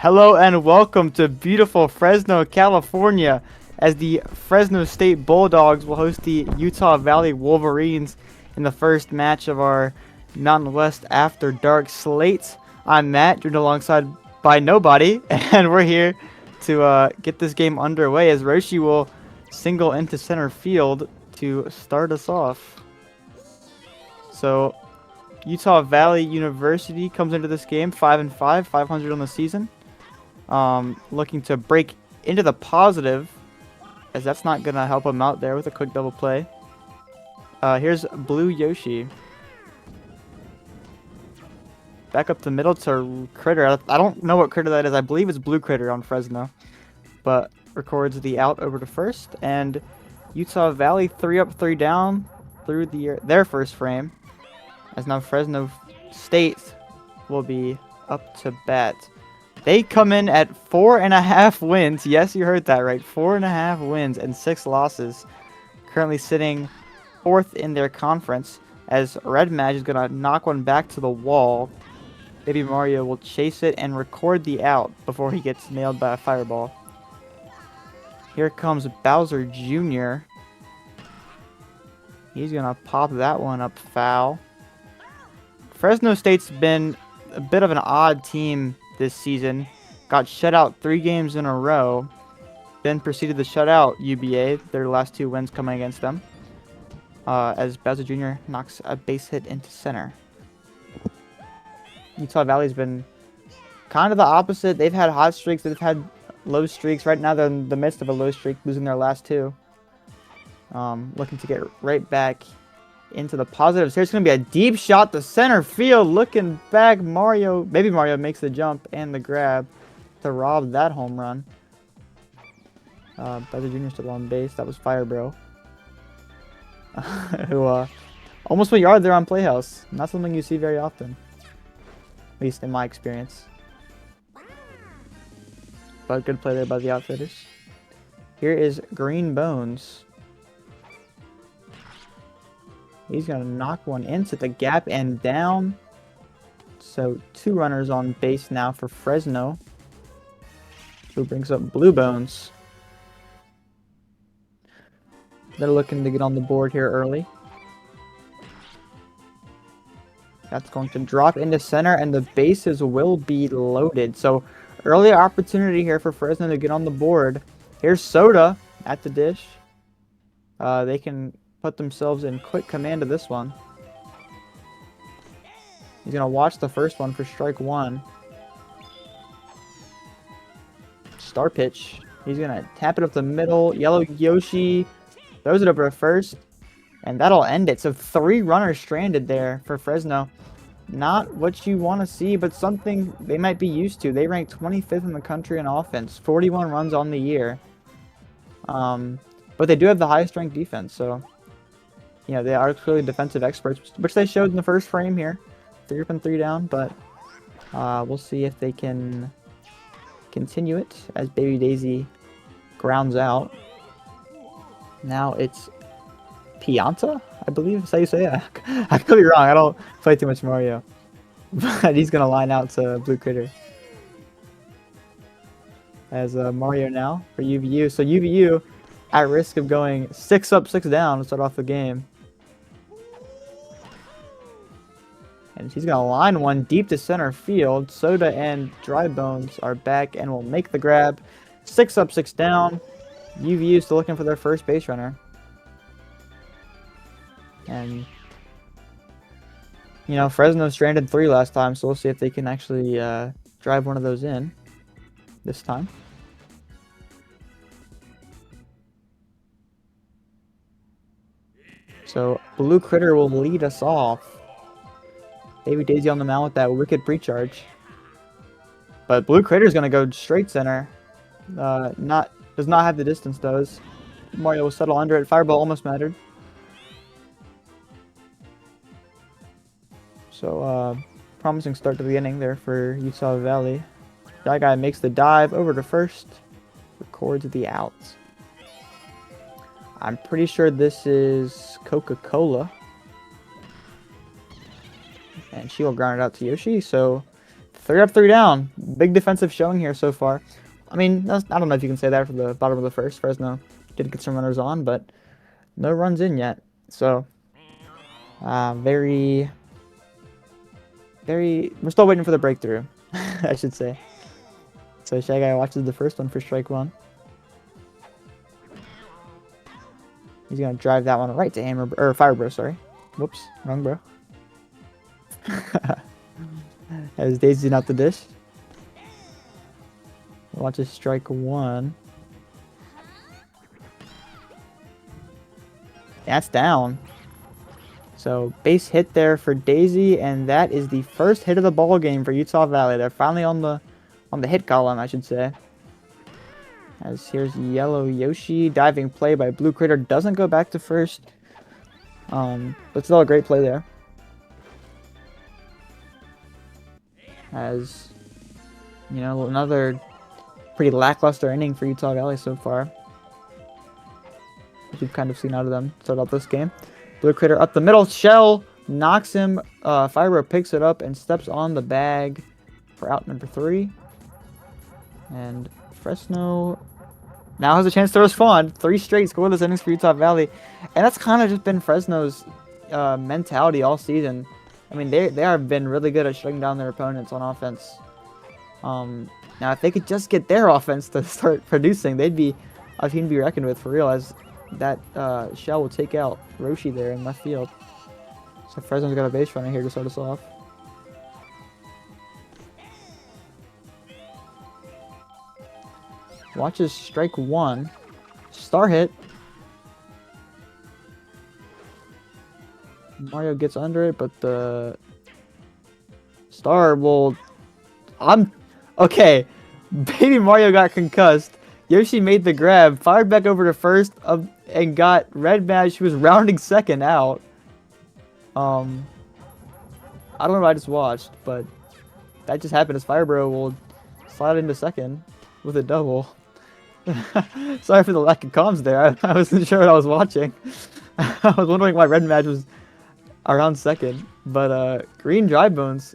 Hello and welcome to beautiful Fresno, California, as the Fresno State Bulldogs will host the Utah Valley Wolverines in the first match of our Mountain West After Dark slate. I'm Matt, joined alongside by nobody, and we're here to get this game underway as Roshi will single into center field to start us off. So, Utah Valley University comes into this game 5-5, 500 on the season. Looking to break into the positive, as that's not going to help him out there with a quick double play. Here's Blue Yoshi. Back up the middle to Critter. I don't know what Critter that is. I believe it's Blue Critter on Fresno. But records the out over to first. And Utah Valley 3 up, 3 down through their first frame. As now Fresno State will be up to bat. They come in at 4.5 wins. Yes, you heard that right. 4.5 wins and 6 losses. Currently sitting 4th in their conference. As Red Mage is going to knock one back to the wall. Baby Mario will chase it and record the out before he gets nailed by a fireball. Here comes Bowser Jr. He's going to pop that one up foul. Fresno State's been a bit of an odd team this season. Got shut out 3 games in a row. Then proceeded to shut out UBA. Their last 2 wins coming against them. As Bowser Jr. knocks a base hit into center. Utah Valley's been kind of the opposite. They've had hot streaks. They've had low streaks. Right now they're in the midst of a low streak, losing their last 2. Looking to get right back into the positives. Here's going to be a deep shot to center field. Looking back, Baby Mario makes the jump and the grab to rob that home run. Bowser Jr. still on base. That was Fire Bro. Who almost went yard there on Playhouse. Not something you see very often. At least in my experience. But good play there by the outfitters. Here is Green Bones. He's going to knock one into the gap and down. So 2 runners on base now for Fresno. Who brings up Blue Bones. They're looking to get on the board here early. That's going to drop into center and the bases will be loaded. So early opportunity here for Fresno to get on the board. Here's Soda at the dish. They can put themselves in quick command of this one. He's going to watch the first one for strike 1. Star pitch. He's going to tap it up the middle. Yellow Yoshi throws it over to first. And that'll end it. So 3 runners stranded there for Fresno. Not what you want to see, but something they might be used to. They rank 25th in the country in offense. 41 runs on the year. But they do have the highest ranked defense, so you know, they are clearly defensive experts, which they showed in the first frame here. 3 up and 3 down, but we'll see if they can continue it as Baby Daisy grounds out. Now it's Pianta, I believe is how you say it. I could be wrong. I don't play too much Mario. But he's going to line out to Blue Critter. As Mario now for UVU. So UVU at risk of going 6 up, 6 down to start off the game. And he's going to line one deep to center field. Soda and Dry Bones are back and will make the grab. 6 up, 6 down. UVU still looking for their first base runner. And, you know, Fresno stranded 3 last time, so we'll see if they can actually drive one of those in this time. So, Blue Critter will lead us off. Baby Daisy on the mound with that wicked pre-charge. But Blue Critter's going to go straight center. Does not have the distance, does. Mario will settle under it. Fireball almost mattered. So, promising start to the inning there for Utah Valley. That guy makes the dive over to first. Records the outs. I'm pretty sure this is Coca-Cola. And she will ground it out to Yoshi. So 3 up, 3 down. Big defensive showing here so far. I mean, I don't know if you can say that for the bottom of the first. Fresno did get some runners on, but no runs in yet. So, very... We're still waiting for the breakthrough, I should say. So Shy Guy watches the first one for strike 1. He's gonna drive that one right to Hammer or Fire Bro, sorry. Whoops, wrong bro. As Daisy's not the dish. Watches strike 1. That's down. So base hit there for Daisy, and that is the first hit of the ball game for Utah Valley. They're finally on the hit column, I should say. As here's Yellow Yoshi. Diving play by Blue Critter. Doesn't go back to first. But still a great play there. As, you know, another pretty lackluster inning for Utah Valley so far. As we've kind of seen out of them start out this game. Blue Critter up the middle. Shell knocks him. Firebro picks it up and steps on the bag for out number 3. And Fresno now has a chance to respond. 3 straight scoreless innings for Utah Valley. And that's kind of just been Fresno's mentality all season. I mean, they have been really good at shutting down their opponents on offense. Now, if they could just get their offense to start producing, they'd be a team to be reckoned with for real, as that Shell will take out Roshi there in left field. So Fresno's got a base runner here to start us off. Watches strike 1. Star hit. Mario gets under it, but the Star will... Okay. Baby Mario got concussed. Yoshi made the grab, fired back over to first, and got Red Badge, who was rounding second, out. I don't know what I just watched, but that just happened as Firebro will slide into second with a double. Sorry for the lack of comms there. I wasn't sure what I was watching. I was wondering why Red Badge was around second. But Green Dry Bones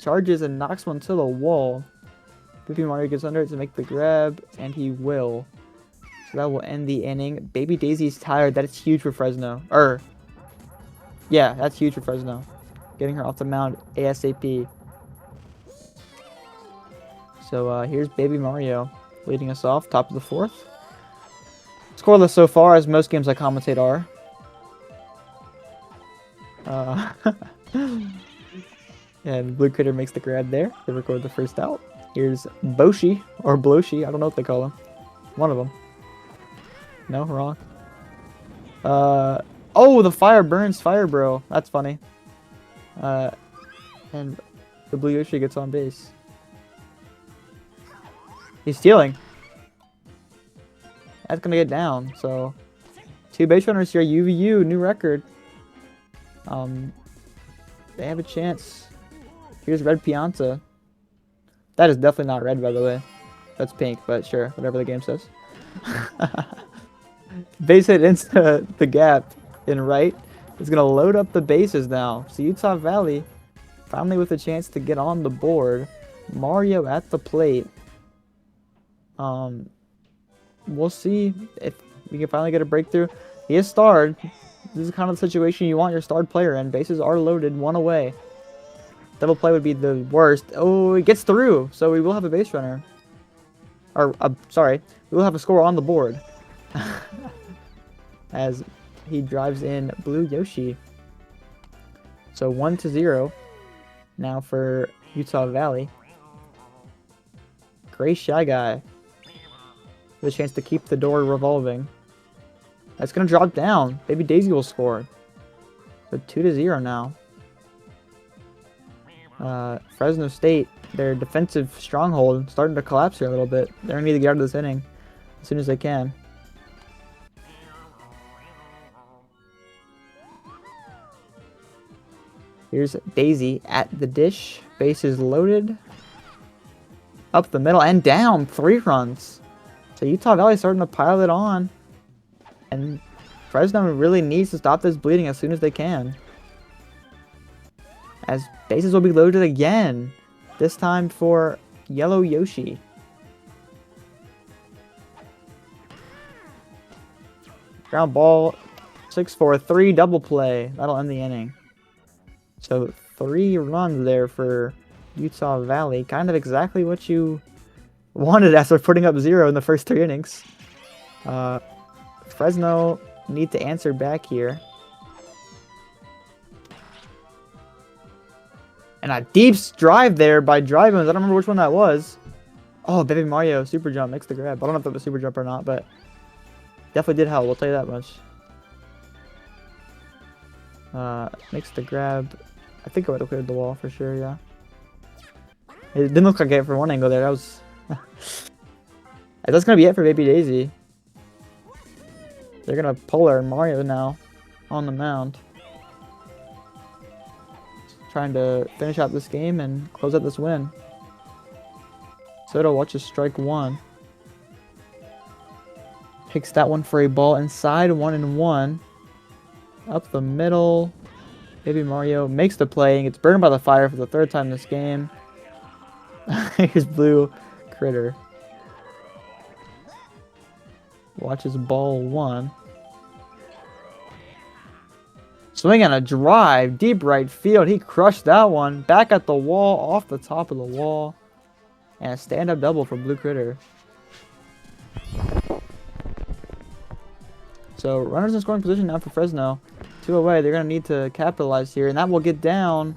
charges and knocks one to the wall. Baby Mario gets under it to make the grab, and he will. So that will end the inning. Baby Daisy's tired. That is huge for Fresno. Yeah, that's huge for Fresno. Getting her off the mound ASAP. So here's Baby Mario leading us off, top of the 4th. Scoreless so far, as most games I commentate are. And Blue Critter makes the grab there to record the first out. Here's Boshi, or Bloshi, I don't know what they call him. One of them. No, wrong. Oh, the fire burns Fire Bro. That's funny. And the Blue Yoshi gets on base. He's stealing. That's gonna get down, so 2 base runners here, UVU, new record. They have a chance. Here's Red Pianta. That is definitely not red, by the way. That's pink, but sure, whatever the game says. Base hit into the gap in right. It's going to load up the bases now. So Utah Valley finally with a chance to get on the board. Mario at the plate. We'll see if we can finally get a breakthrough. He is starred. This is kind of the situation you want your starred player in. Bases are loaded, 1 away. Double play would be the worst. Oh, it gets through. So we will have a base runner. Or, sorry. We will have a score on the board. As he drives in Blue Yoshi. So 1-0 now for Utah Valley. Gray Shy Guy with a chance to keep the door revolving. That's going to drop down. Baby Daisy will score. So 2-0 now. Fresno State, their defensive stronghold, starting to collapse here a little bit. They're going to need to get out of this inning as soon as they can. Here's Daisy at the dish. Bases loaded. Up the middle and down. 3 runs. So Utah Valley starting to pile it on. And Fresno really needs to stop this bleeding as soon as they can. As bases will be loaded again. This time for Yellow Yoshi. Ground ball, 6-4-3 double play. That'll end the inning. So 3 runs there for Utah Valley. Kind of exactly what you wanted after putting up 0 in the first 3 innings. Fresno need to answer back here. And a deep drive there by Drivens. I don't remember which one that was. Oh, Baby Mario super jump makes the grab. I don't know if that was super jump or not, but definitely did help. We'll tell you that much. Makes the grab. I think I would have cleared the wall for sure, yeah. It didn't look like it from one angle there. That was... That's going to be it for Baby Daisy. They're going to Polar Mario now on the mound. Trying to finish out this game and close out this win. Soto watches strike 1. Picks that one for a ball inside, 1-1. Up the middle. Baby Mario makes the play and gets burned by the fire for the 3rd time this game. Here's Blue Critter. Watches ball 1. Swing on a drive, deep right field. He crushed that one. Back at the wall, off the top of the wall. And a stand-up double for Blue Critter. So, runners in scoring position now for Fresno. 2 away. They're going to need to capitalize here. And that will get down.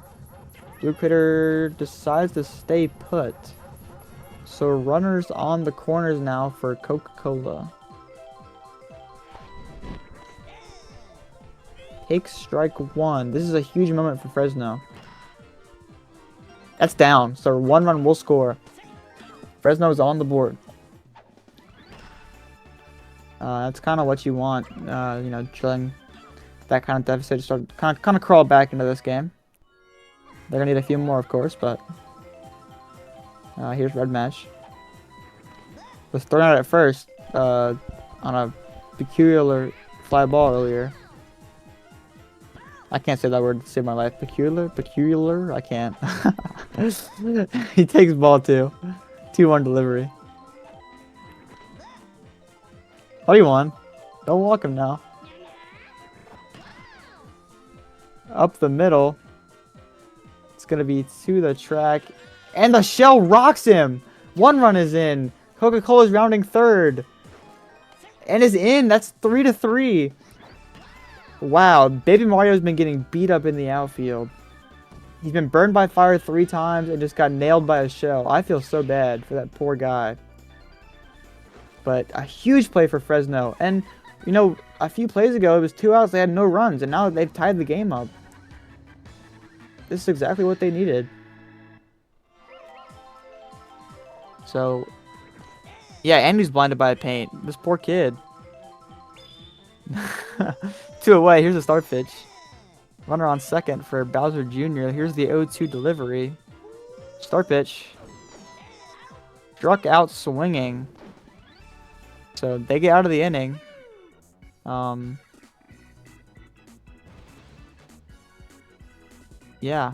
Blue Critter decides to stay put. So, runners on the corners now for Coca-Cola. Takes strike 1. This is a huge moment for Fresno. That's down. So 1 run will score. Fresno is on the board. That's kind of what you want. You know, trying that kind of deficit to start kind of crawl back into this game. They're gonna need a few more, of course, but here's Red Mesh. Was thrown out at first on a peculiar fly ball earlier. I can't say that word to save my life. Peculiar? I can't. He takes ball 2. 2-1 delivery. What do you want? Don't walk him now. Up the middle. It's going to be to the track. And the shell rocks him. 1 run is in. Coca-Cola's rounding 3rd. And is in. That's 3-3. Wow, Baby Mario's been getting beat up in the outfield. He's been burned by fire 3 times and just got nailed by a shell. I feel so bad for that poor guy. But a huge play for Fresno. And, you know, a few plays ago, it was 2 outs, they had no runs, and now they've tied the game up. This is exactly what they needed. So, yeah, and he's blinded by a paint. This poor kid. 2 away. Here's a start pitch. Runner on second for Bowser Jr. Here's the 0-2 delivery. Start pitch. Struck out swinging. So they get out of the inning. Yeah.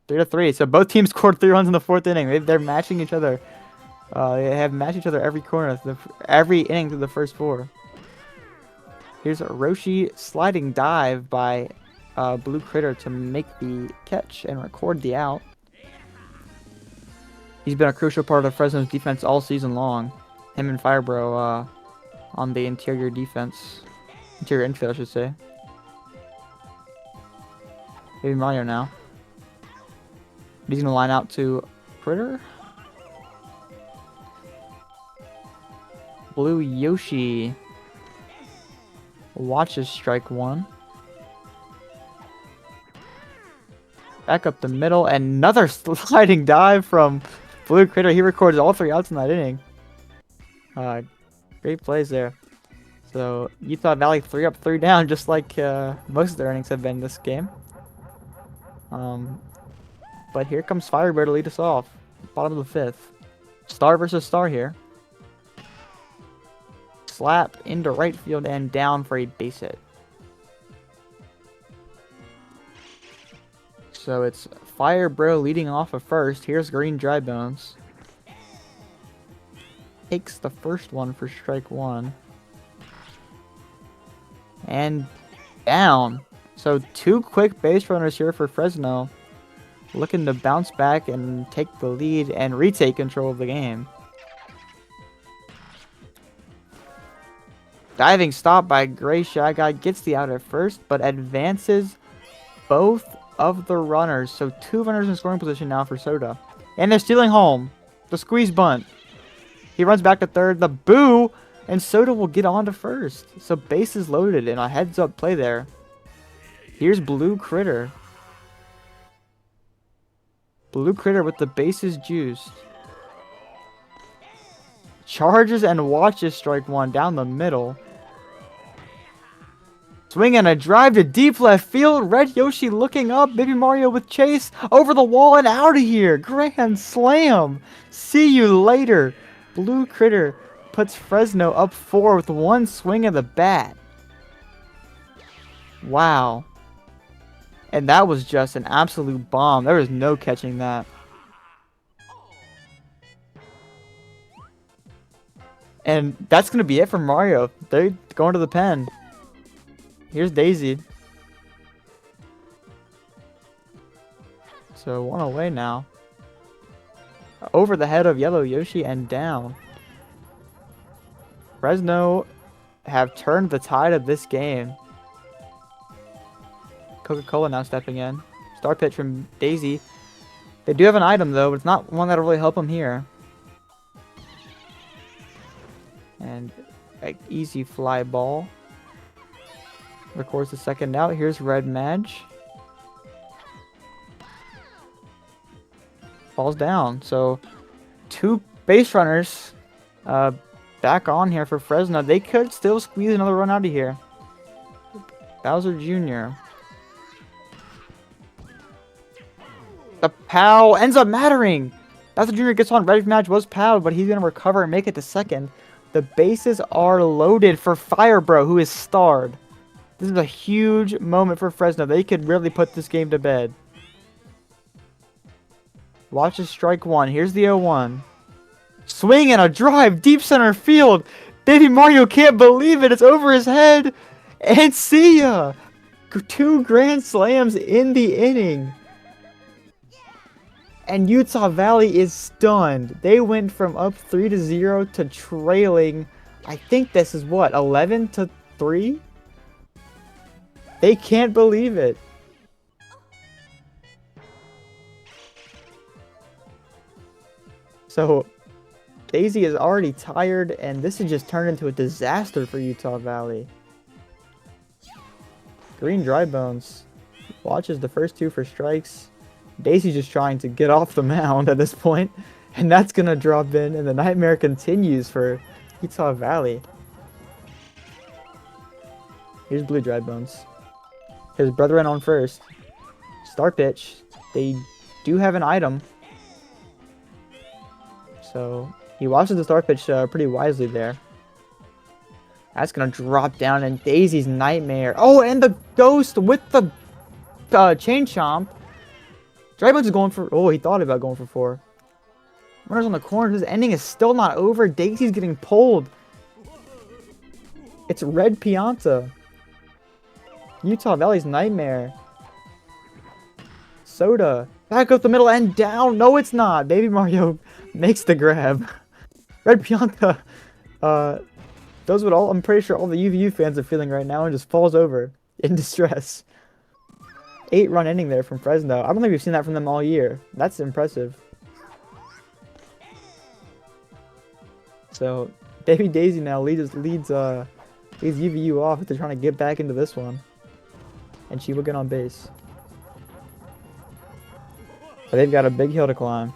3-3. So both teams scored 3 runs in the 4th inning. They're matching each other. They have matched each other every corner, every inning through the first 4. Here's a Roshi sliding dive by Blue Critter to make the catch and record the out. He's been a crucial part of Fresno's defense all season long. Him and Firebro on the interior defense. Interior infield, I should say. Baby Mario now. He's going to line out to Critter. Blue Yoshi watches strike 1. Back up the middle. Another sliding dive from Blue Critter. He records all 3 outs in that inning. Great plays there. So Utah Valley 3 up, 3 down, just like most of their innings have been this game. But here comes Firebird to lead us off. Bottom of the 5th. Star versus star here. Slap into right field and down for a base hit. So it's Fire Bro leading off at first. Here's Green Dry Bones. Takes the first one for strike one. And down. So 2 quick base runners here for Fresno. Looking to bounce back and take the lead and retake control of the game. Diving stop by Gray Shy Guy gets the out at first, but advances both of the runners. So 2 runners in scoring position now for Soda. And they're stealing home. The squeeze bunt. He runs back to third. The boo! And Soda will get on to first. So bases loaded and a heads up play there. Here's Blue Critter. Blue Critter with the bases juiced. Charges and watches strike one down the middle. Swing and a drive to deep left field. Red Yoshi looking up. Baby Mario with chase. Over the wall and out of here. Grand slam. See you later. Blue Critter puts Fresno up 4 with 1 swing of the bat. Wow. And that was just an absolute bomb. There was no catching that. And that's going to be it for Mario. They're going to the pen. Here's Daisy. So 1 away now. Over the head of Yellow Yoshi and down. Fresno have turned the tide of this game. Coca-Cola now stepping in. Star pitch from Daisy. They do have an item though, but it's not one that'll really help them here. And an easy fly ball. Records the second out. Here's Red Madge. Falls down. So 2 base runners back on here for Fresno. They could still squeeze another run out of here. Bowser Jr. The POW ends up mattering. Bowser Jr. gets on. Red Madge was POW'd, but he's going to recover and make it to second. The bases are loaded for Fire Bro, who is starred. This is a huge moment for Fresno. They could really put this game to bed. Watches strike one. Here's the 0-1. Swing and a drive. Deep center field. Baby Mario can't believe it. It's over his head. And see ya. 2 grand slams in the inning. And Utah Valley is stunned. They went from up 3-0 to trailing. I think this is what, 11-3? They can't believe it. So Daisy is already tired, and this has just turned into a disaster for Utah Valley. Green Dry Bones watches the first 2 for strikes. Daisy's just trying to get off the mound at this point, and that's going to drop in, and the nightmare continues for Utah Valley. Here's Blue Dry Bones. His brethren on first. Star pitch. They do have an item. So he watches the star pitch pretty wisely there. That's going to drop down, and Daisy's nightmare. Oh, and the ghost with the chain chomp. Dry Bones is going for... Oh, he thought about going for 4. Runners on the corner. This ending is still not over. Daisy's getting pulled. It's Red Pianta. Utah Valley's nightmare. Soda. Back up the middle and down. No, it's not. Baby Mario makes the grab. Red Pianta does what I'm pretty sure all the UVU fans are feeling right now and just falls over in distress. 8-run inning there from Fresno. I don't think we've seen that from them all year. That's impressive. So Baby Daisy now leads UVU off if they're trying to get back into this one. And she will get on base. But they've got a big hill to climb.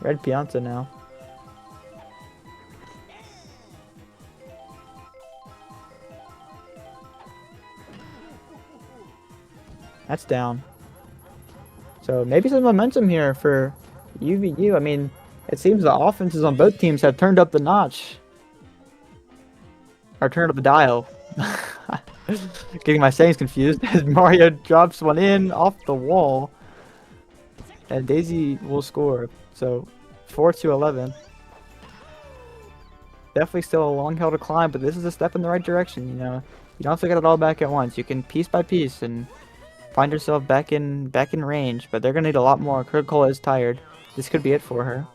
Red Pianta now. That's down. So maybe some momentum here for UVU. I mean, it seems the offenses on both teams have turned up the notch. Or turned up the dial. Getting my sayings confused as Mario drops one in off the wall. And Daisy will score. So 4-11. Definitely still a long hill to climb, but this is a step in the right direction, you know. You don't have to get it all back at once. You can piece by piece and find yourself back in range, but they're gonna need a lot more. Coca-Cola is tired. This could be it for her.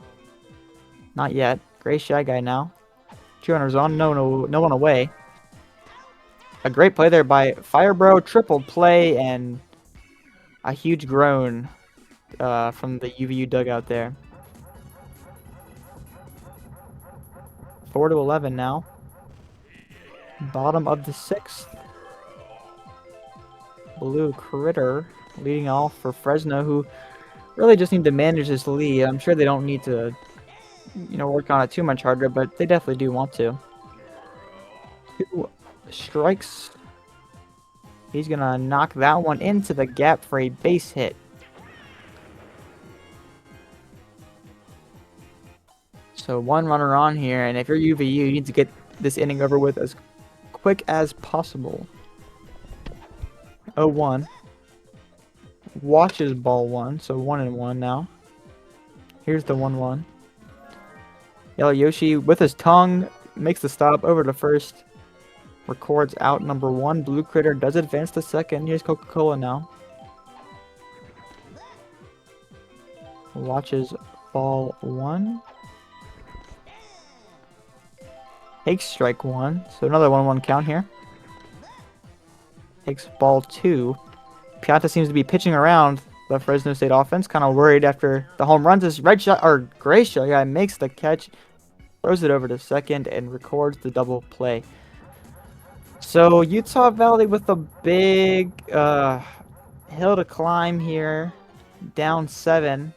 Not yet. Gray Shy Guy now. 2 runners on, no one away. A great play there by Firebro, triple play, and a huge groan from the UVU dugout there. 4-11 now. Bottom of the 6th. Blue Critter leading off for Fresno, who really just need to manage this lead. I'm sure they don't need to, you know, work on it too much harder, but they definitely do want to. 2 strikes. He's gonna knock that one into the gap for a base hit. So 1 runner on here, and if you're UVU, you need to get this inning over with as quick as possible. 0-1. Watches ball 1, so 1-1 now. Here's the 1-1. Yellow Yoshi with his tongue makes the stop over to first. Records out number 1. Blue Critter does advance to second. Here's Coca-Cola now. Watches ball 1. Takes strike 1. So another 1-1 count here. Takes ball 2. Pianta seems to be pitching around the Fresno State offense. Kind of worried after the home runs. This red shot, or gray shot, yeah, makes the catch. Throws it over to second and records the double play. So Utah Valley with a big hill to climb here. Down 7.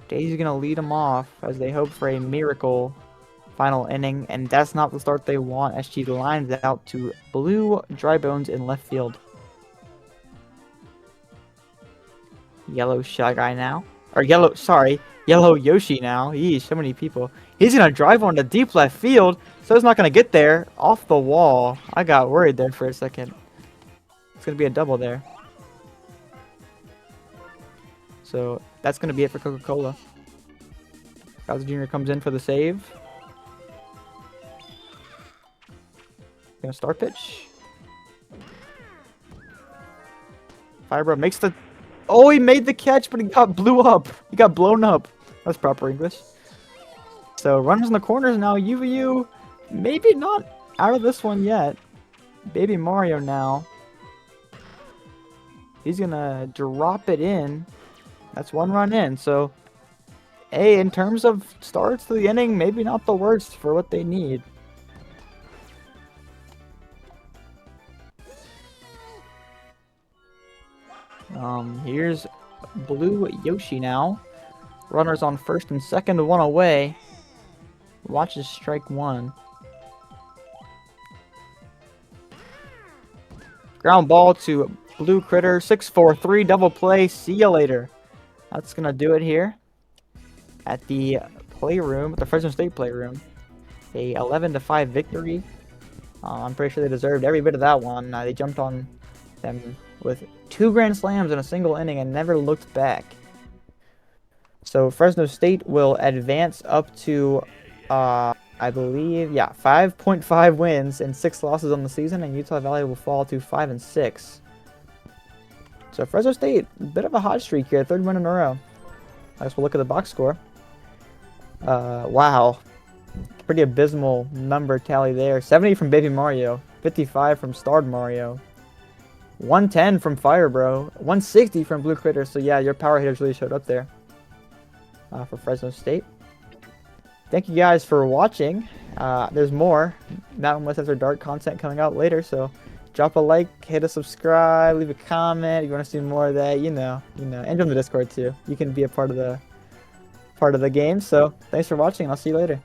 Daisy's going to lead them off as they hope for a miracle final inning, and that's not the start they want as she lines out to Blue Dry Bones in left field. Yellow Shy Guy now. Or Yellow Yoshi now. Yeesh, so many people. He's going to drive on to deep left field, so he's not going to get there. Off the wall. I got worried there for a second. It's going to be a double there. So that's going to be it for Coca-Cola. Bowser Jr. comes in for the save. Gonna start pitch. Firebro makes the... Oh, he made the catch, but he got blew up. He got blown up. That's proper English. So runners in the corners now. UVU maybe not out of this one yet. Baby Mario now. He's gonna drop it in. That's 1 run in. So, hey, in terms of starts to the inning, maybe not the worst for what they need. Here's Blue Yoshi now. Runners on first and second, 1 away. Watches strike 1. Ground ball to Blue Critter. 6-4-3 double play. See ya later. That's gonna do it here at the playroom, the Fresno State playroom. A 11-5 victory. I'm pretty sure they deserved every bit of that one. They jumped on them with 2 grand slams in a single inning and never looked back. So Fresno State will advance up to, I believe, 5.5 wins and 6 losses on the season, and Utah Valley will fall to 5-6. So Fresno State, a bit of a hot streak here, 3rd win in a row. I guess we'll look at the box score. Wow. Pretty abysmal number tally there. 70 from Baby Mario, 55 from Starred Mario, 110 from Firebro, 160 from Blue Critter. So yeah, your power hitters really showed up there for Fresno State. Thank you guys for watching. There's more Mountain West After Dark content coming out later, so drop a like, hit a subscribe, leave a comment if you want to see more of that. You know, and join the Discord too. You can be a part of the game. So thanks for watching, and I'll see you later.